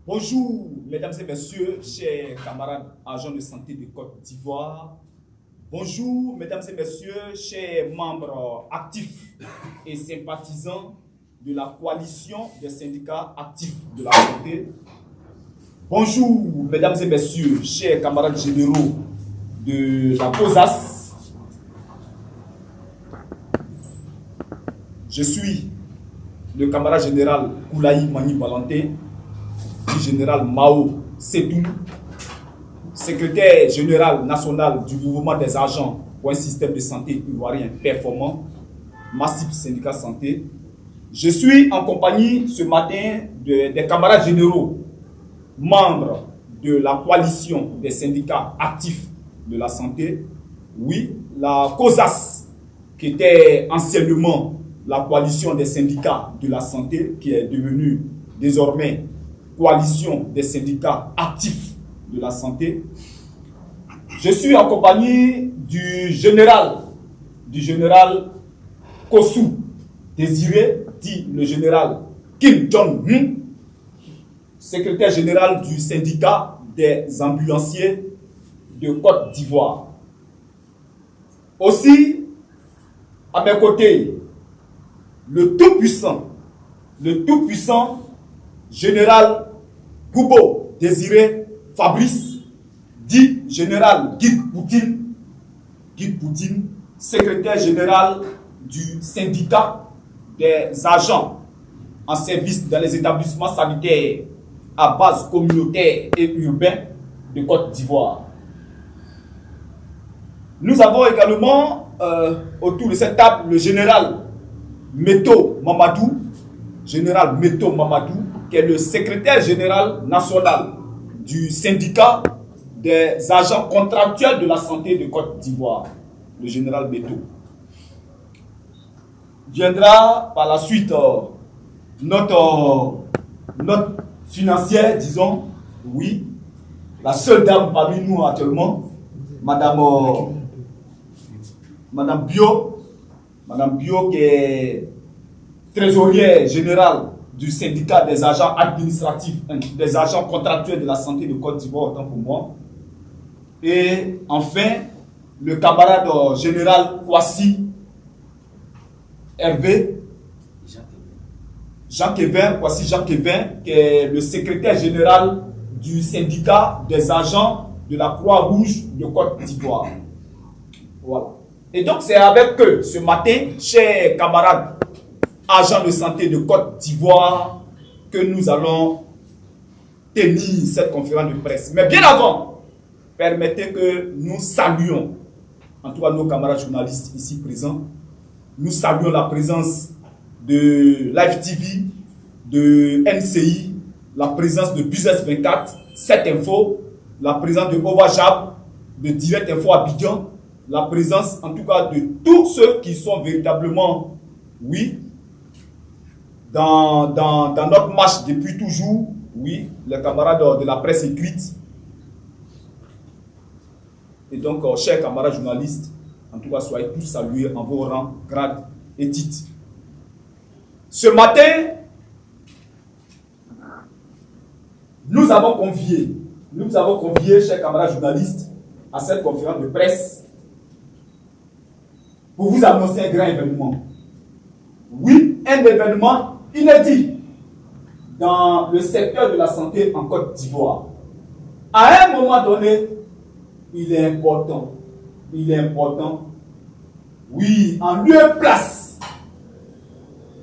Bonjour, mesdames et messieurs, chers camarades agents de santé de Côte d'Ivoire. Bonjour, mesdames et messieurs, chers membres actifs et sympathisants de la coalition des syndicats actifs de la santé. Bonjour, mesdames et messieurs, chers camarades généraux de la COSAS. Je suis le camarade général Koulaï Mani Balanté, général Mao Sétou, secrétaire général national du mouvement des agents pour un système de santé ivoirien performant, Massif Syndicat Santé. Je suis en compagnie ce matin des camarades généraux, membres de la coalition des syndicats actifs de la santé. Oui, la COSAS, qui était anciennement la coalition des syndicats de la santé, qui est devenue désormais coalition des syndicats actifs de la santé. Je suis en compagnie du général Kossou Désiré, dit le général Kim Jong-un, secrétaire général du syndicat des ambulanciers de Côte d'Ivoire. Aussi, à mes côtés, le tout-puissant général Goubo Désiré Fabrice, dit général Guy Poutine, secrétaire général du syndicat des agents en service dans les établissements sanitaires à base communautaire et urbain de Côte d'Ivoire. Nous avons également autour de cette table le général Meto Mamadou, qui est le secrétaire général national du syndicat des agents contractuels de la santé de Côte d'Ivoire, le général Meto. Viendra par la suite notre financière, disons, oui, la seule dame parmi nous actuellement, Madame Bio, qui est trésorière générale du syndicat des agents administratifs, des agents contractuels de la santé de Côte d'Ivoire, autant pour moi. Et enfin, le camarade général Kwasi Hervé, Jacques-Evin, qui est le secrétaire général du syndicat des agents de la Croix-Rouge de Côte d'Ivoire. Voilà. Et donc, c'est avec eux, ce matin, chers camarades agents de santé de Côte d'Ivoire, que nous allons tenir cette conférence de presse. Mais bien avant, permettez que nous saluions, en tout cas nos camarades journalistes ici présents, nous saluons la présence de Live TV, de NCI, la présence de Business 24, 7 Info, la présence de Ovajab, de Direct Info Abidjan, la présence en tout cas de tous ceux qui sont véritablement, oui, dans notre marche depuis toujours, oui, les camarades de la presse écrite. Et donc, chers camarades journalistes, en tout cas, soyez tous salués en vos rangs, grades et titres. Ce matin, nous avons convié, chers camarades journalistes, à cette conférence de presse pour vous annoncer un grand événement. Oui, un événement inédit dans le secteur de la santé en Côte d'Ivoire. À un moment donné, il est important, oui, en lieu et place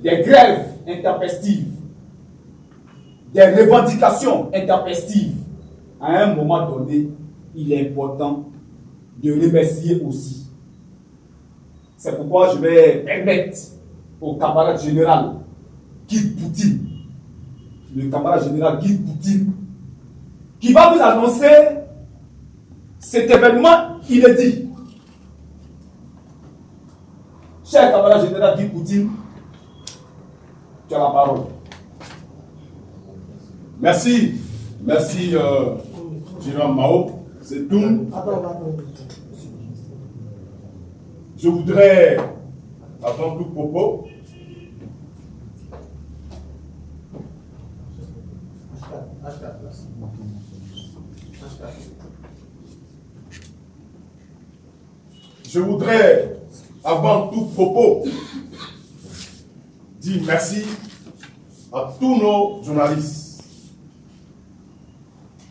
des grèves intempestives, des revendications intempestives, à un moment donné, il est important de remercier aussi. C'est pourquoi je vais permettre au camarade général Guy Poutine, qui va vous annoncer cet événement inédit. Cher camarade général Guy Poutine, tu as la parole. Merci, général Mao, c'est tout. Je voudrais, avant tout propos, je voudrais, avant tout propos, dire merci à tous nos journalistes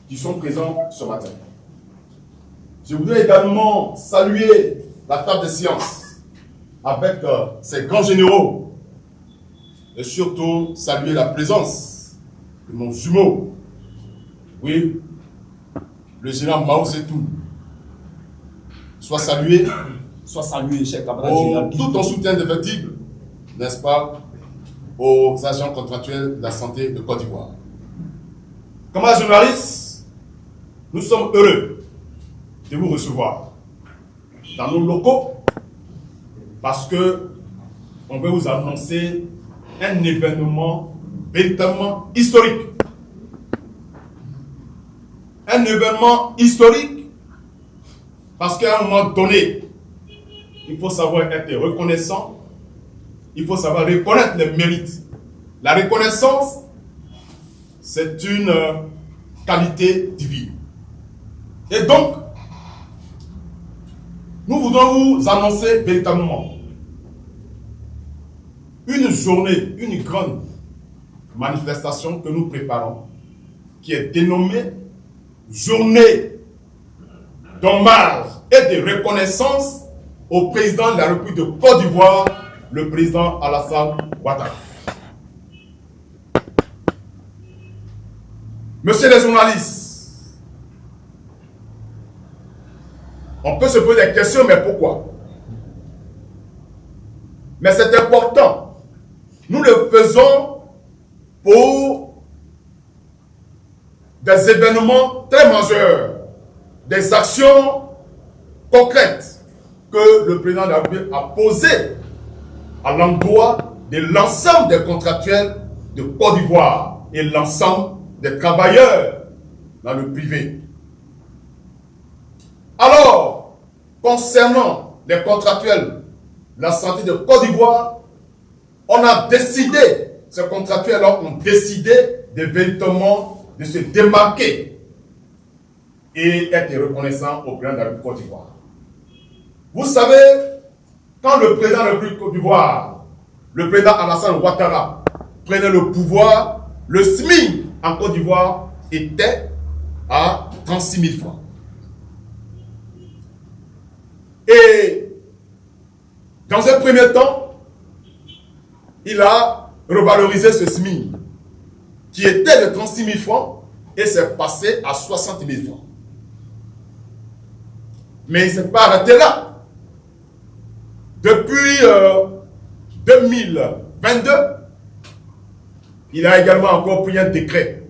qui sont présents ce matin. Je voudrais également saluer la table de sciences avec ses grands généraux et surtout saluer la présence de mon jumeau, oui, le général Mao Zedong. Soit salué, cher camarade. tout en soutien défectible, n'est-ce pas, aux agents contractuels de la santé de Côte d'Ivoire. Camarades journalistes, nous sommes heureux de vous recevoir dans nos locaux parce que on veut vous annoncer un événement véritablement historique. Un événement historique parce qu'à un moment donné, il faut savoir être reconnaissant, il faut savoir reconnaître les mérites. La reconnaissance, c'est une qualité divine. Et donc, nous voudrons vous annoncer véritablement une journée, une grande manifestation que nous préparons, qui est dénommée Journée d'hommage et de reconnaissance au président de la République de Côte d'Ivoire, le président Alassane Ouattara. Monsieur les journalistes, on peut se poser des questions, mais pourquoi? Mais c'est important. Nous le faisons pour des événements très majeurs, des actions concrètes que le président de la République a posées à l'endroit de l'ensemble des contractuels de Côte d'Ivoire et l'ensemble des travailleurs dans le privé. Alors, concernant les contractuels de la santé de Côte d'Ivoire, on a décidé, ces contractuels-là ont décidé de véritablement de se démarquer et être reconnaissant au président de la République de Côte d'Ivoire. Vous savez, quand le président de la République de Côte d'Ivoire, le président Alassane Ouattara, prenait le pouvoir, le SMIC en Côte d'Ivoire était à 36 000 francs. Et dans un premier temps, il a revalorisé ce SMIC qui était de 36 000 francs et s'est passé à 60 000 francs. Mais il ne s'est pas arrêté là. Depuis 2022, il a également encore pris un décret,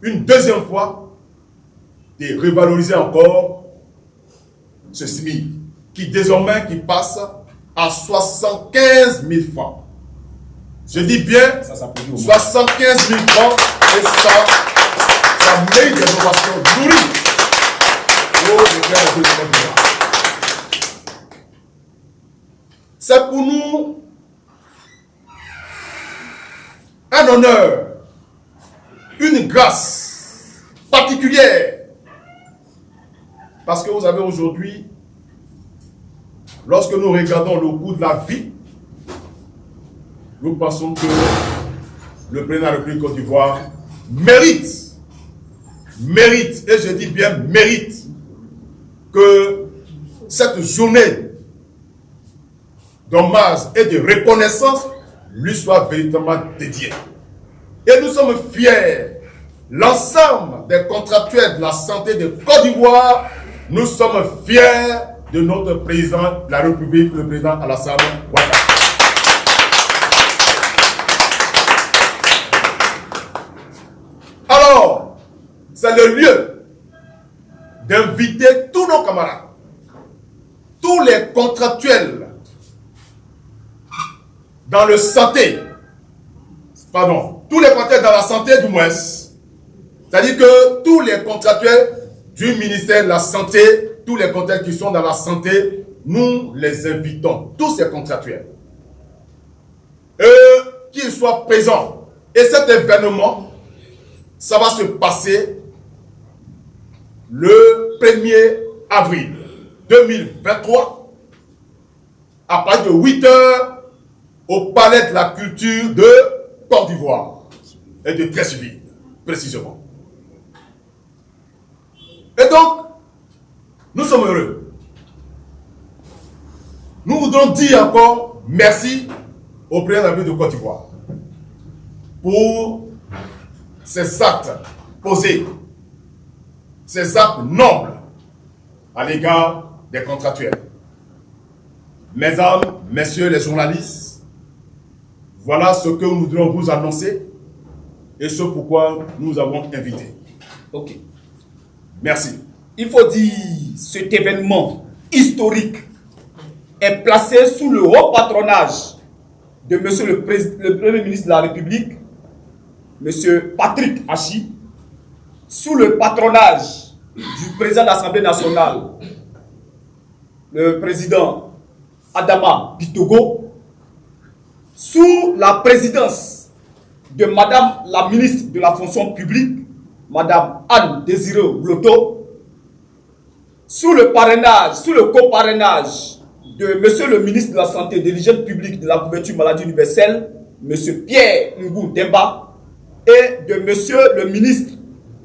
une deuxième fois, de revaloriser encore ce SMIC, qui désormais passe à 75 000 francs. Je dis bien 75 000 francs et ça mérite des innovations nourries pour le faire de Côte d'Ivoire. C'est pour nous un honneur, une grâce particulière. Parce que vous savez aujourd'hui, lorsque nous regardons le coût de la vie, nous pensons que le président de la République de Côte d'Ivoire mérite, et je dis bien mérite, que cette journée d'hommage et de reconnaissance lui soit véritablement dédiée. Et nous sommes fiers, l'ensemble des contractuels de la santé de Côte d'Ivoire, nous sommes fiers de notre président de la République, le président Alassane Ouattara. Alors, c'est le lieu d'inviter tous nos camarades, tous les contractuels dans le santé, tous les contractuels dans la santé du moins, c'est-à-dire que tous les contractuels du ministère de la Santé, tous les contractuels qui sont dans la santé, nous les invitons, tous ces contractuels, qu'ils soient présents. Et cet événement, ça va se passer le 1er avril. 2023, à partir de 8 h, au Palais de la Culture de Côte d'Ivoire et de Treichville, précisément. Et donc, nous sommes heureux. Nous voudrons dire encore merci au président de la République de Côte d'Ivoire pour ces actes posés, ces actes nobles à l'égard des contractuels. Mesdames, messieurs les journalistes, voilà ce que nous voudrions vous annoncer et ce pourquoi nous avons invité. Ok. Merci. Il faut dire, cet événement historique est placé sous le haut patronage de Monsieur le Premier ministre de la République, Monsieur Patrick Achi, sous le patronage du président de l'Assemblée nationale, le président Adama Bitogo, sous la présidence de Madame la ministre de la fonction publique, Madame Anne Désiré Bloto, sous le parrainage, sous le coparrainage de Monsieur le ministre de la Santé, de l'Hygiène publique, de la couverture maladie universelle, Monsieur Pierre Ngou Demba, et de Monsieur le ministre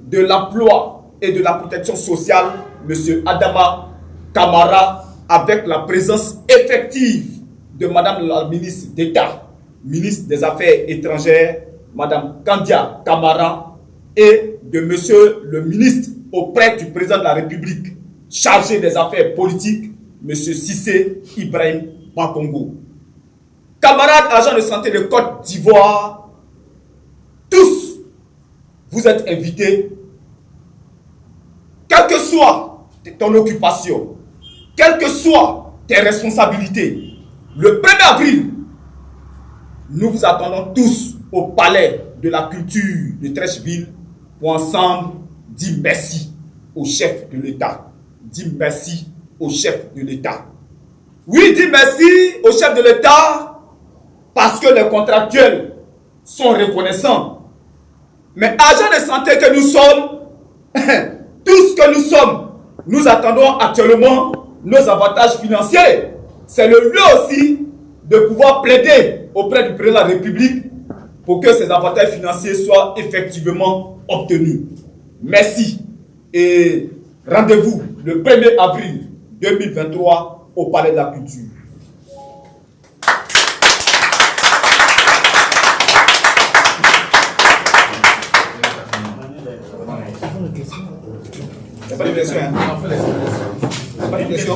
de l'Emploi et de la Protection sociale, Monsieur Adama Kamara, avec la présence effective de Madame la ministre d'État, ministre des Affaires étrangères, Madame Kandia Kamara, et de Monsieur le ministre auprès du président de la République, chargé des affaires politiques, Monsieur Cissé Ibrahim Bakongo. Camarades agents de santé de Côte d'Ivoire, tous, vous êtes invités, quelle que soit ton occupation, quelles que soient tes responsabilités, le 1er avril, nous vous attendons tous au palais de la culture de Treichville pour ensemble dire merci au chef de l'État. Dis merci au chef de l'État. Oui, dis merci au chef de l'État parce que les contractuels sont reconnaissants. Mais agents de santé que nous sommes, tout ce que nous sommes, nous attendons actuellement nos avantages financiers. C'est le lieu aussi de pouvoir plaider auprès du président de la République pour que ces avantages financiers soient effectivement obtenus. Merci et rendez-vous le 1er avril 2023 au Palais de la Culture. Il n'y a pas de question, hein? Il n'y a pas de question.